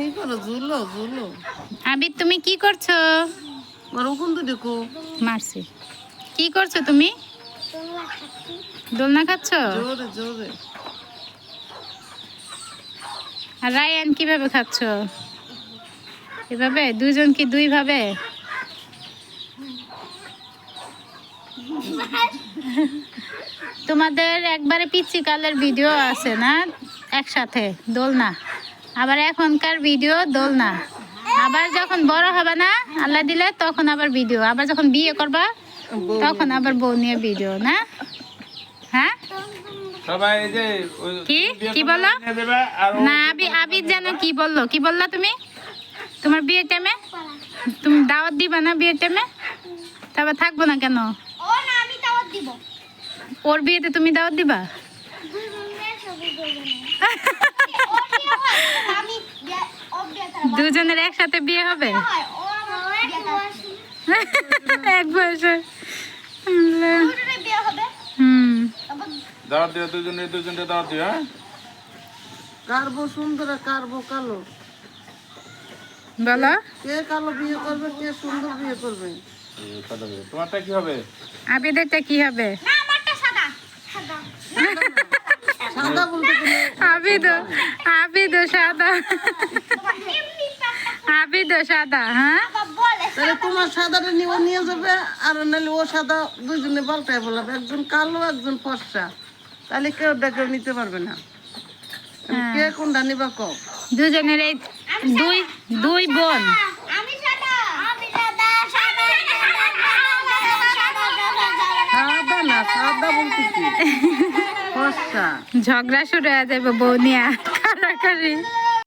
তুমি করো ঝুলো ঝুলো। আবির তুমি কি করছো? ওরকম তো দেখো মারছি। কি করছো তুমি? দোলনা খাচ্ছো? জোরে জোরে। আর রায়ান কিভাবে খাচ্ছো? এভাবে দুইজন কি দুই ভাবে? তোমাদের একবারে পিচ্চি কালের ভিডিও আছে না একসাথে দোলনা, আবার এখনকার ভিডিও দোলনা, আবার যখন বড় হবে না আল্লাহ দিলে তখন আবার ভিডিও, আবার যখন বিয়ে করবা তখন আবার বউ নিয়ে ভিডিও না? হ্যাঁ সবাই এই যে কি কি বললো? না আবির যেন কি বললো, কি বললা তুমি? তোমার বিয়ের টাইমে তুমি দাওয়াত দিবা না? বিয়ের টাইমে তারপর থাকবো না কেন? ওর বিয়েতে তুমি দাওয়াত দিবা? দুজনের একসাথে বিয়ে হবে এক বয়সে? দাওয়াত দিও, দুজনে দাওয়াত দিও। হ্যাঁ কারবো সুন্দর আর কারবো কালো। বলো কে কালো বিয়ে করবে, কে সুন্দর বিয়ে করবে? তোমারটা কি হবে? আবিদেরটা কি হবে? সাদা বলতে কোনো আবিদও সাদা, আবিদও সাদা। হ্যাঁ তাহলে তোমার সাদাটা নিয়ে নিয়ে যাবে, আর নাহলে ও সাদা, দুইজনে পাল্টায় বলাবে, একজন কালো একজন ফর্সা, তাহলে কেউ কেউ নিতে পারবে না। কে কোনটা নিবা কও? দুজনের এই দুই দুই বোন। সাদা না, সাদা বলতে কি ফর্সা। ঝগড়া শুরু হয়ে যাবে বউ নিয়ে কারাকারি।